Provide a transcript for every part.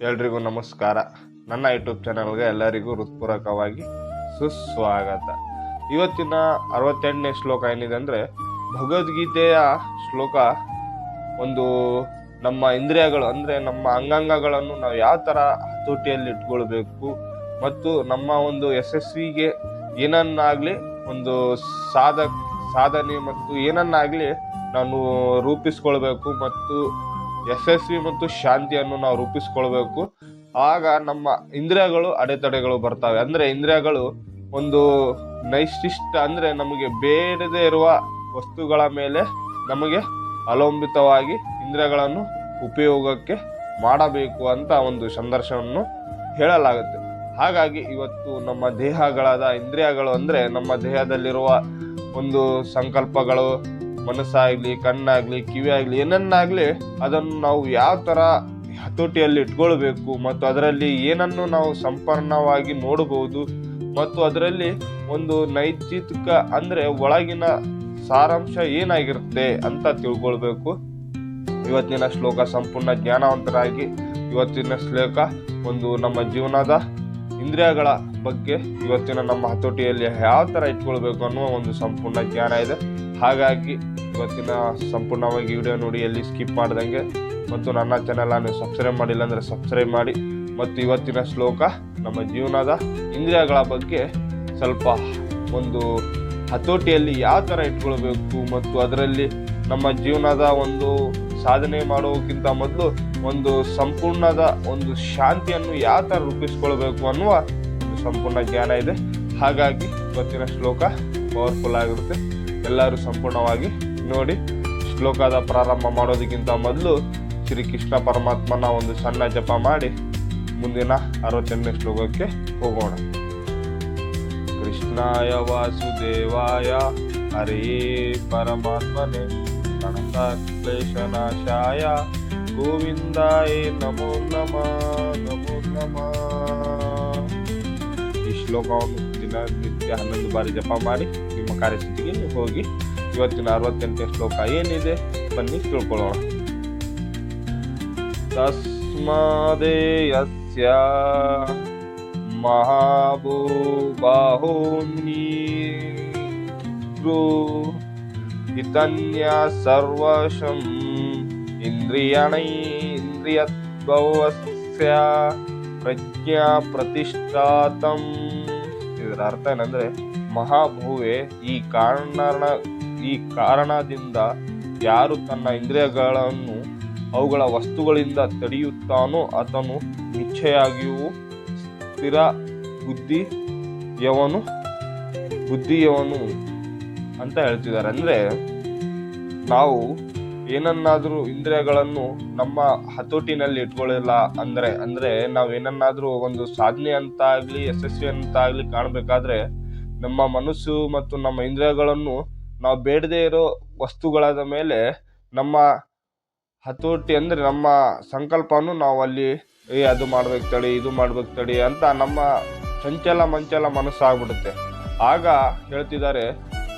ಎಲ್ರಿಗೂ ನಮಸ್ಕಾರ. ನನ್ನ ಯೂಟ್ಯೂಬ್ ಚಾನಲ್ಗೆ ಎಲ್ಲರಿಗೂ ಹೃತ್ಪೂರ್ವಕವಾಗಿ ಸುಸ್ವಾಗತ. ಇವತ್ತಿನ 68ನೇ ಶ್ಲೋಕ ಏನಿದೆ ಅಂದರೆ, ಭಗವದ್ಗೀತೆಯ ಶ್ಲೋಕ ಒಂದು ನಮ್ಮ ಇಂದ್ರಿಯಗಳು ಅಂದರೆ ನಮ್ಮ ಅಂಗಾಂಗಗಳನ್ನು ನಾವು ಯಾವ ಥರ ಹತೋಟಿಯಲ್ಲಿ ಇಟ್ಕೊಳ್ಬೇಕು ಮತ್ತು ನಮ್ಮ ಒಂದು ಯಶಸ್ವಿಗೆ ಏನನ್ನಾಗಲಿ ಒಂದು ಸಾಧನೆ ಮತ್ತು ಏನನ್ನಾಗಲಿ ನಾನು ರೂಪಿಸ್ಕೊಳ್ಬೇಕು ಮತ್ತು ಯಶಸ್ವಿ ಮತ್ತು ಶಾಂತಿಯನ್ನು ನಾವು ರೂಪಿಸ್ಕೊಳ್ಬೇಕು. ಆಗ ನಮ್ಮ ಇಂದ್ರಿಯಗಳು ಅಡೆತಡೆಗಳು ಬರ್ತವೆ. ಅಂದರೆ ಇಂದ್ರಿಯಗಳು ಒಂದು ನೈಷ್ಠಿಷ್ಟ ಅಂದರೆ ನಮಗೆ ಬೇಡದೇ ಇರುವ ವಸ್ತುಗಳ ಮೇಲೆ ನಮಗೆ ಅವಲಂಬಿತವಾಗಿ ಇಂದ್ರಿಯಗಳನ್ನು ಉಪಯೋಗಕ್ಕೆ ಮಾಡಬೇಕು ಅಂತ ಒಂದು ಸಂದರ್ಶನವನ್ನು ಹೇಳಲಾಗುತ್ತೆ. ಹಾಗಾಗಿ ಇವತ್ತು ನಮ್ಮ ದೇಹಗಳಾದ ಇಂದ್ರಿಯಗಳು ಅಂದರೆ ನಮ್ಮ ದೇಹದಲ್ಲಿರುವ ಒಂದು ಸಂಕಲ್ಪಗಳು, ಮನಸ್ಸಾಗಲಿ, ಕಣ್ಣಾಗಲಿ, ಕಿವಿಯಾಗಲಿ, ಏನನ್ನಾಗಲಿ ಅದನ್ನು ನಾವು ಯಾವ ಥರ ಹತೋಟಿಯಲ್ಲಿ ಇಟ್ಕೊಳ್ಬೇಕು ಮತ್ತು ಅದರಲ್ಲಿ ಏನನ್ನು ನಾವು ಸಂಪೂರ್ಣವಾಗಿ ನೋಡಬಹುದು ಮತ್ತು ಅದರಲ್ಲಿ ಒಂದು ನೈತಿಕ ಅಂದರೆ ಒಳಗಿನ ಸಾರಾಂಶ ಏನಾಗಿರುತ್ತೆ ಅಂತ ತಿಳ್ಕೊಳ್ಬೇಕು. ಇವತ್ತಿನ ಶ್ಲೋಕ ಸಂಪೂರ್ಣ ಜ್ಞಾನವಂತರಾಗಿ ಇವತ್ತಿನ ಶ್ಲೋಕ ಒಂದು ನಮ್ಮ ಜೀವನದ ಇಂದ್ರಿಯಗಳ ಬಗ್ಗೆ ಇವತ್ತಿನ ನಮ್ಮ ಹತೋಟಿಯಲ್ಲಿ ಯಾವ ಥರ ಇಟ್ಕೊಳ್ಬೇಕು ಅನ್ನುವ ಒಂದು ಸಂಪೂರ್ಣ ಜ್ಞಾನ ಇದೆ. ಹಾಗಾಗಿ ಇವತ್ತಿನ ಸಂಪೂರ್ಣವಾಗಿ ವಿಡಿಯೋ ನೋಡಿ ಎಲ್ಲಿ ಸ್ಕಿಪ್ ಮಾಡ್ದಂಗೆ ಮತ್ತು ನನ್ನ ಚಾನಲನ್ನು ಸಬ್ಸ್ಕ್ರೈಬ್ ಮಾಡಿಲ್ಲ ಅಂದರೆ ಸಬ್ಸ್ಕ್ರೈಬ್ ಮಾಡಿ. ಮತ್ತು ಇವತ್ತಿನ ಶ್ಲೋಕ ನಮ್ಮ ಜೀವನದ ಇಂದ್ರಿಯಗಳ ಬಗ್ಗೆ ಸ್ವಲ್ಪ ಒಂದು ಹತೋಟಿಯಲ್ಲಿ ಯಾವ ಥರ ಇಟ್ಕೊಳ್ಬೇಕು ಮತ್ತು ಅದರಲ್ಲಿ ನಮ್ಮ ಜೀವನದ ಒಂದು ಸಾಧನೆ ಮಾಡೋಕ್ಕಿಂತ ಮೊದಲು ಒಂದು ಸಂಪೂರ್ಣದ ಒಂದು ಶಾಂತಿಯನ್ನು ಯಾವ ಥರ ರೂಪಿಸ್ಕೊಳ್ಬೇಕು ಅನ್ನುವ ಒಂದು ಸಂಪೂರ್ಣ ಜ್ಞಾನ ಇದೆ. ಹಾಗಾಗಿ ಇವತ್ತಿನ ಶ್ಲೋಕ ಪವರ್ಫುಲ್ ಆಗಿರುತ್ತೆ. ಎಲ್ಲರೂ ಸಂಪೂರ್ಣವಾಗಿ ನೋಡಿ. ಶ್ಲೋಕದ ಪ್ರಾರಂಭ ಮಾಡೋದಕ್ಕಿಂತ ಮೊದಲು ಶ್ರೀ ಕೃಷ್ಣ ಪರಮಾತ್ಮನ ಒಂದು ಸಣ್ಣ ಜಪ ಮಾಡಿ ಮುಂದಿನ 68ನೇ ಶ್ಲೋಕಕ್ಕೆ ಹೋಗೋಣ. ಕೃಷ್ಣಾಯ ವಾಸುದೇವಾಯ ಹರೇ ಪರಮಾತ್ಮನೆ ಪ್ರಣತಕ್ಲೇಶನಾಶಾಯ ಗೋವಿಂದಾಯ ನಮೋ ನಮಃ ನಮೋ ನಮಃ. ಈ ಶ್ಲೋಕವನ್ನು ದಿನನಿತ್ಯ 11 ಬಾರಿ ಜಪ ಮಾಡಿ ನಿಮ್ಮ ಕಾರ್ಯಸಿದ್ಧಿಗೆ ನೀವು ಹೋಗಿ. ಇವತ್ತಿನ 68ನೇ ಶ್ಲೋಕ ಏನಿದೆ ಬನ್ನಿ ತಿಳ್ಕೊಳ್ಳೋಣ. ತಸ್ಮಾದೇಯಸ್ಯ ಮಹಾಭೂಬಾಹೂನ್ಯೋ ಹಿತನ್ಯ ಸರ್ವಶಂ ಇಂದ್ರಿಯದ್ಭವಸ್ಯ ಪ್ರಜ್ಞಾ ಪ್ರತಿಷ್ಠಾತಂ. ಇದರ ಅರ್ಥ ಏನಂದ್ರೆ, ಮಹಾಭೂವೆ ಈ ಕಾರಣದಿಂದ ಯಾರು ತನ್ನ ಇಂದ್ರಿಯಗಳನ್ನು ಅವುಗಳ ವಸ್ತುಗಳಿಂದ ತಡೆಯುತ್ತಾನೋ ಆತನು ನಿಶ್ಚಯಾಗಿಯೂ ಸ್ಥಿರ ಬುದ್ಧಿಯವನು ಅಂತ ಹೇಳ್ತಿದ್ದಾರೆ. ಅಂದರೆ ನಾವು ಏನನ್ನಾದರೂ ಇಂದ್ರಿಯಗಳನ್ನು ನಮ್ಮ ಹತೋಟಿನಲ್ಲಿ ಇಟ್ಕೊಳ್ಳಿಲ್ಲ ಅಂದರೆ ನಾವು ಏನನ್ನಾದರೂ ಒಂದು ಸಾಧನೆ ಅಂತ ಆಗಲಿ ಯಶಸ್ವಿ ಅಂತ ಆಗಲಿ ಕಾಣಬೇಕಾದ್ರೆ ನಮ್ಮ ಮನಸ್ಸು ಮತ್ತು ನಮ್ಮ ಇಂದ್ರಿಯಗಳನ್ನು ನಾವು ಬೇಡದೇ ಇರೋ ವಸ್ತುಗಳಾದ ಮೇಲೆ ನಮ್ಮ ಹತೋಟಿ ಅಂದರೆ ನಮ್ಮ ಸಂಕಲ್ಪವನ್ನು ನಾವು ಅಲ್ಲಿ ಅದು ಮಾಡ್ಬೇಕು ತಡಿ, ಇದು ಮಾಡ್ಬೇಕು ತಡಿ ಅಂತ ನಮ್ಮ ಚಂಚಲ ಮನಸ್ಸಾಗ್ಬಿಡುತ್ತೆ. ಆಗ ಹೇಳ್ತಿದ್ದಾರೆ,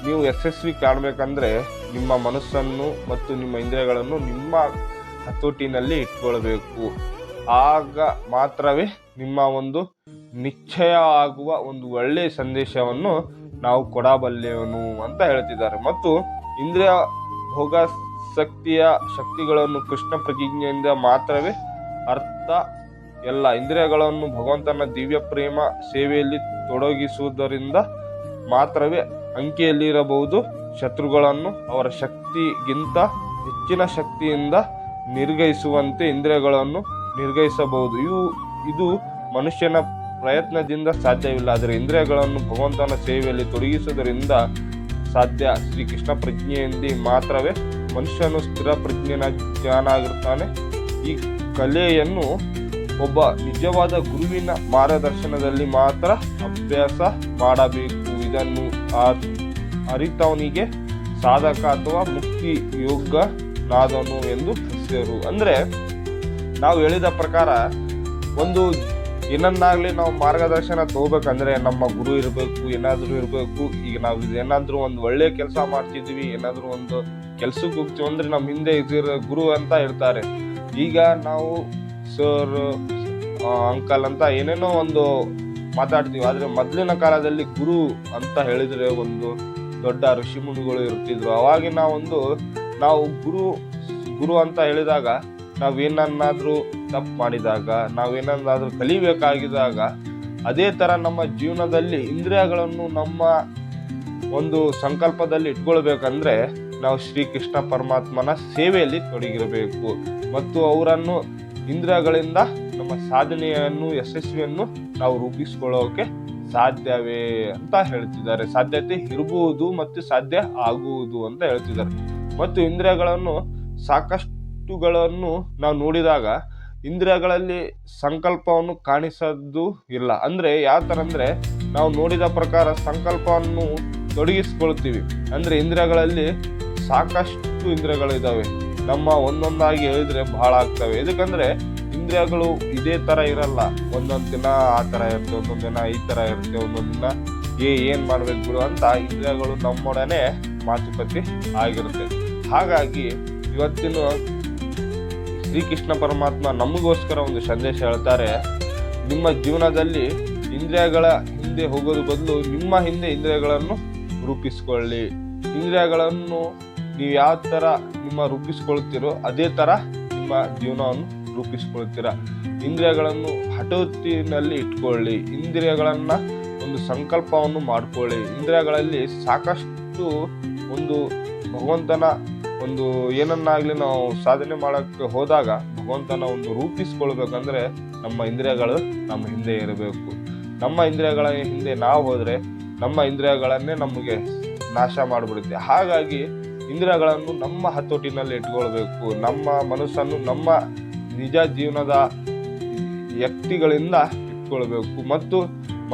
ನೀವು ಯಶಸ್ವಿ ಕಾಣಬೇಕಂದ್ರೆ ನಿಮ್ಮ ಮನಸ್ಸನ್ನು ಮತ್ತು ನಿಮ್ಮ ಇಂದ್ರಿಯಗಳನ್ನು ನಿಮ್ಮ ಹತೋಟಿನಲ್ಲಿ ಇಟ್ಕೊಳ್ಬೇಕು. ಆಗ ಮಾತ್ರವೇ ನಿಮ್ಮ ಒಂದು ನಿಶ್ಚಯ ಆಗುವ ಒಂದು ಒಳ್ಳೆಯ ಸಂದೇಶವನ್ನು ನಾವು ಕೊಡಬಲ್ಲೆವನು ಅಂತ ಹೇಳ್ತಿದ್ದಾರೆ. ಮತ್ತು ಇಂದ್ರಿಯ ಭೋಗ ಶಕ್ತಿಗಳನ್ನು ಕೃಷ್ಣ ಪ್ರತಿಜ್ಞೆಯಿಂದ ಮಾತ್ರವೇ ಅರ್ಥ. ಎಲ್ಲ ಇಂದ್ರಿಯಗಳನ್ನು ಭಗವಂತನ ದಿವ್ಯ ಪ್ರೇಮ ಸೇವೆಯಲ್ಲಿ ತೊಡಗಿಸುವುದರಿಂದ ಮಾತ್ರವೇ ಅಂಕೆಯಲ್ಲಿರಬಹುದು. ಶತ್ರುಗಳನ್ನು ಅವರ ಶಕ್ತಿಗಿಂತ ಹೆಚ್ಚಿನ ಶಕ್ತಿಯಿಂದ ನಿರ್ಗಹಿಸುವಂತೆ ಇಂದ್ರಿಯಗಳನ್ನು ನಿರ್ಗಹಿಸಬಹುದು. ಇದು ಮನುಷ್ಯನ ಪ್ರಯತ್ನದಿಂದ ಸಾಧ್ಯವಿಲ್ಲ, ಆದರೆ ಇಂದ್ರಿಯಗಳನ್ನು ಭಗವಂತನ ಸೇವೆಯಲ್ಲಿ ತೊಡಗಿಸುವುದರಿಂದ ಸಾಧ್ಯ. ಶ್ರೀಕೃಷ್ಣ ಪ್ರಜ್ಞೆಯಿಂದ ಮಾತ್ರವೇ ಮನುಷ್ಯನು ಸ್ಥಿರ ಜ್ಞಾನಾಗಿರ್ತಾನೆ. ಈ ಕಲೆಯನ್ನು ಒಬ್ಬ ನಿಜವಾದ ಗುರುವಿನ ಮಾರ್ಗದರ್ಶನದಲ್ಲಿ ಮಾತ್ರ ಅಭ್ಯಾಸ ಮಾಡಬೇಕು. ಇದನ್ನು ಅರಿತವನಿಗೆ ಸಾಧಕ ಅಥವಾ ಮುಕ್ತಿ ಯೋಗನಾದನು ಎಂದು ಹೆಸರು. ಅಂದರೆ ನಾವು ಹೇಳಿದ ಪ್ರಕಾರ ಒಂದು ಏನನ್ನಾಗಲಿ ನಾವು ಮಾರ್ಗದರ್ಶನ ತಗೋಬೇಕಂದ್ರೆ ನಮ್ಮ ಗುರು ಇರಬೇಕು, ಏನಾದರೂ ಇರಬೇಕು. ಈಗ ನಾವು ಏನಾದರೂ ಒಂದು ಒಳ್ಳೆ ಕೆಲಸ ಮಾಡ್ತಿದ್ವಿ, ಏನಾದರೂ ಒಂದು ಕೆಲ್ಸಕ್ಕೆ ಹೋಗ್ತೀವಿ ಅಂದರೆ ನಮ್ಮ ಹಿಂದೆ ಇದಿರೋ ಗುರು ಅಂತ ಇರ್ತಾರೆ. ಈಗ ನಾವು ಸರ್ ಅಂಕಲ್ ಅಂತ ಏನೇನೋ ಒಂದು ಮಾತಾಡ್ತೀವಿ. ಆದ್ರೆ ಮೊದಲಿನ ಕಾಲದಲ್ಲಿ ಗುರು ಅಂತ ಹೇಳಿದ್ರೆ ಒಂದು ದೊಡ್ಡ ಋಷಿ ಮುನಿಗಳು ಇರ್ತಿದ್ರು. ಅವಾಗಿನ ನಾವು ಗುರು ಅಂತ ಹೇಳಿದಾಗ ನಾವೇನನ್ನಾದ್ರೂ ತಪ್ಪು ಮಾಡಿದಾಗ, ನಾವೇನನ್ನಾದ್ರೂ ಕಲಿಬೇಕಾಗಿದ್ದಾಗ, ಅದೇ ತರ ನಮ್ಮ ಜೀವನದಲ್ಲಿ ಇಂದ್ರಿಯಗಳನ್ನು ನಮ್ಮ ಒಂದು ಸಂಕಲ್ಪದಲ್ಲಿ ಇಟ್ಕೊಳ್ಬೇಕಂದ್ರೆ ನಾವು ಶ್ರೀಕೃಷ್ಣ ಪರಮಾತ್ಮನ ಸೇವೆಯಲ್ಲಿ ತೊಡಗಿರಬೇಕು ಮತ್ತು ಅವರನ್ನು ಇಂದ್ರಿಯಗಳಿಂದ ನಮ್ಮ ಸಾಧನೆಯನ್ನು ಯಶಸ್ವಿಯನ್ನು ನಾವು ರೂಪಿಸಿಕೊಳ್ಳೋಕೆ ಸಾಧ್ಯವೇ ಅಂತ ಹೇಳ್ತಿದ್ದಾರೆ. ಸಾಧ್ಯತೆ ಇರಬಹುದು ಮತ್ತು ಸಾಧ್ಯ ಆಗುವುದು ಅಂತ ಹೇಳ್ತಿದ್ದಾರೆ. ಮತ್ತು ಇಂದ್ರಿಯಗಳನ್ನು ಸಾಕಷ್ಟುಗಳನ್ನು ನಾವು ನೋಡಿದಾಗ ಇಂದ್ರಿಯಗಳಲ್ಲಿ ಸಂಕಲ್ಪವನ್ನು ಕಾಣಿಸೋದು ಇಲ್ಲ. ಅಂದ್ರೆ ಯಾವ ತರ ಅಂದ್ರೆ ನಾವು ನೋಡಿದ ಪ್ರಕಾರ ಸಂಕಲ್ಪವನ್ನು ತೊಡಗಿಸ್ಕೊಳ್ತೀವಿ. ಅಂದ್ರೆ ಇಂದ್ರಿಯಗಳಲ್ಲಿ ಸಾಕಷ್ಟು ಇಂದ್ರಿಯಗಳಿದಾವೆ. ನಮ್ಮ ಒಂದೊಂದಾಗಿ ಹೇಳಿದ್ರೆ ಬಹಳ ಆಗ್ತವೆ. ಇದಕ್ಕಂದ್ರೆ ಇಂದ್ರಿಯಗಳು ಇದೇ ತರ ಇರಲ್ಲ. ಒಂದೊಂದ್ ದಿನ ಆ ತರ ಇರುತ್ತೆ, ಒಂದೊಂದ್ ದಿನ ಈ ತರ ಇರುತ್ತೆ, ಒಂದೊಂದ್ ದಿನ ಏನ್ ಮಾಡ್ಬೇಕು ಬಿಡು ಅಂತ ಇಂದ್ರಿಯಗಳು ನಮ್ಮೊಡನೆ ಮಾತುಕತೆ ಆಗಿರುತ್ತೆ. ಹಾಗಾಗಿ ಇವತ್ತಿನ ಶ್ರೀಕೃಷ್ಣ ಪರಮಾತ್ಮ ನಮಗೋಸ್ಕರ ಒಂದು ಸಂದೇಶ ಹೇಳ್ತಾರೆ. ನಿಮ್ಮ ಜೀವನದಲ್ಲಿ ಇಂದ್ರಿಯಗಳ ಹಿಂದೆ ಹೋಗೋದು ಬದಲು ನಿಮ್ಮ ಹಿಂದೆ ಇಂದ್ರಿಯಗಳನ್ನು ರೂಪಿಸ್ಕೊಳ್ಳಿ. ಇಂದ್ರಿಯಗಳನ್ನು ನೀವು ಯಾವ ತರ ರೂಪಿಸ್ಕೊಳ್ತೀರೋ ಅದೇ ತರ ನಿಮ್ಮ ಜೀವನವನ್ನು ರೂಪಿಸ್ಕೊಳ್ತೀರ. ಇಂದ್ರಿಯಗಳನ್ನು ಹಠೋತಿನಲ್ಲಿ ಇಟ್ಕೊಳ್ಳಿ. ಇಂದ್ರಿಯಗಳನ್ನ ಒಂದು ಸಂಕಲ್ಪವನ್ನು ಮಾಡ್ಕೊಳ್ಳಿ. ಇಂದ್ರಿಯಗಳಲ್ಲಿ ಸಾಕಷ್ಟು ಒಂದು ಭಗವಂತನ ಒಂದು ಏನನ್ನಾಗ್ಲಿ ನಾವು ಸಾಧನೆ ಮಾಡಕ್ಕೆ ಹೋದಾಗ ಭಗವಂತನ ಒಂದು ರೂಪಿಸ್ಕೊಳ್ಬೇಕಂದ್ರೆ ನಮ್ಮ ಇಂದ್ರಿಯಗಳು ನಮ್ಮ ಹಿಂದೆ ಇರಬೇಕು. ನಮ್ಮ ಇಂದ್ರಿಯಗಳ ಹಿಂದೆ ನಾವು ಹೋದ್ರೆ ನಮ್ಮ ಇಂದ್ರಿಯಗಳನ್ನೇ ನಮಗೆ ನಾಶ ಮಾಡಿಬಿಡುತ್ತೆ. ಹಾಗಾಗಿ ಇಂದ್ರಿಯಗಳನ್ನು ನಮ್ಮ ಹತೋಟಿನಲ್ಲಿ ಇಟ್ಕೊಳ್ಬೇಕು. ನಮ್ಮ ಮನಸ್ಸನ್ನು ನಮ್ಮ ನಿಜ ಜೀವನದ ವ್ಯಕ್ತಿಗಳಿಂದ ಇಟ್ಕೊಳ್ಬೇಕು ಮತ್ತು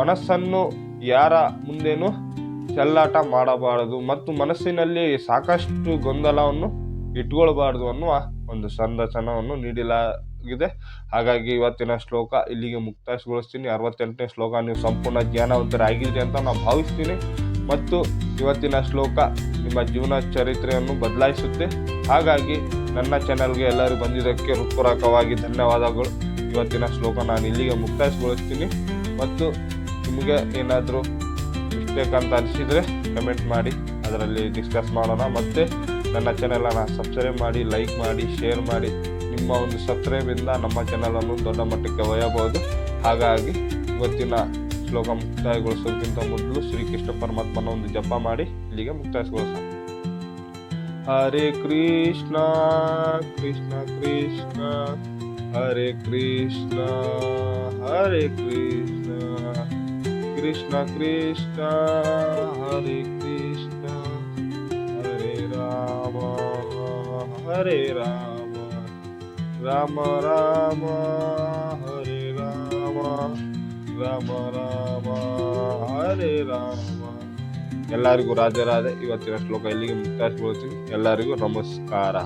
ಮನಸ್ಸನ್ನು ಯಾರ ಮುಂದೇನು ಚೆಲ್ಲಾಟ ಮಾಡಬಾರದು ಮತ್ತು ಮನಸ್ಸಿನಲ್ಲಿ ಸಾಕಷ್ಟು ಗೊಂದಲವನ್ನು ಇಟ್ಕೊಳ್ಬಾರ್ದು ಅನ್ನುವ ಒಂದು ಸಂದರ್ಶನವನ್ನು ನೀಡಲಾಗಿದೆ. ಹಾಗಾಗಿ ಇವತ್ತಿನ ಶ್ಲೋಕ ಇಲ್ಲಿಗೆ ಮುಕ್ತಾಯಗೊಳಿಸ್ತೀನಿ. 68ನೇ ಶ್ಲೋಕ ನೀವು ಸಂಪೂರ್ಣ ಜ್ಞಾನವಂತರಾಗಿದ್ರಿ ಅಂತ ನಾನು ಭಾವಿಸ್ತೀನಿ ಮತ್ತು ಇವತ್ತಿನ ಶ್ಲೋಕ ನಿಮ್ಮ ಜೀವನ ಚರಿತ್ರೆಯನ್ನು ಬದಲಾಯಿಸುತ್ತೆ. ಹಾಗಾಗಿ ನನ್ನ ಚಾನೆಲ್ಗೆ ಎಲ್ಲರೂ ಬಂದಿದ್ದಕ್ಕೆ ಹೃತ್ಪೂರ್ವಕವಾಗಿ ಧನ್ಯವಾದಗಳು. ಇವತ್ತಿನ ಶ್ಲೋಕ ನಾನು ಇಲ್ಲಿಗೆ ಮುಕ್ತಾಯಗೊಳಿಸ್ತೀನಿ ಮತ್ತು ನಿಮಗೆ ಏನಾದರೂ ಮಿಸ್ಟೇಕ್ ಅಂತ ಅನಿಸಿದರೆ ಕಮೆಂಟ್ ಮಾಡಿ, ಅದರಲ್ಲಿ ಡಿಸ್ಕಸ್ ಮಾಡೋಣ. ಮತ್ತು ನನ್ನ ಚಾನೆಲನ್ನು ಸಬ್ಸ್ಕ್ರೈಬ್ ಮಾಡಿ, ಲೈಕ್ ಮಾಡಿ, ಶೇರ್ ಮಾಡಿ. ನಿಮ್ಮ ಒಂದು ಸಬ್ಸ್ಕ್ರೈಬಿಂದ ನಮ್ಮ ಚಾನೆಲನ್ನು ದೊಡ್ಡ ಮಟ್ಟಕ್ಕೆ ಒಯ್ಯಬಹುದು. ಹಾಗಾಗಿ ಇವತ್ತಿನ ಶ್ಲೋಕ ಮುಕ್ತಾಯಗೊಳಿಸೋದಕ್ಕಿಂತ ಮೊದಲು ಶ್ರೀಕೃಷ್ಣ ಪರಮಾತ್ಮನ ಒಂದು ಜಪ ಮಾಡಿ ಇಲ್ಲಿಗೆ ಮುಕ್ತಾಯಗೊಳಿಸೋಣ. ಹರೇ ಕೃಷ್ಣ ಕೃಷ್ಣ ಕೃಷ್ಣ ಹರೇ ಕೃಷ್ಣ ಹರೇ ಕೃಷ್ಣ ಕೃಷ್ಣ ಕೃಷ್ಣ ಹರೇ ಕೃಷ್ಣ ಹರೇ ರಾಮ ಹರೇ ರಾಮ ರಾಮ ರಾಮ ಹರೇ ರಾಮ ರಾಮ ರಾಮ ಹರೇ ರಾಮ. ಎಲ್ಲರಿಗೂ ರಾಧೆ ರಾಧೆ. ಇವತ್ತಿನ ಶ್ಲೋಕ ಇಲ್ಲಿಗೆ ಮುಕ್ತಾಯಗೊಳಿಸ್ತೀನಿ. ಎಲ್ಲರಿಗೂ ನಮಸ್ಕಾರ.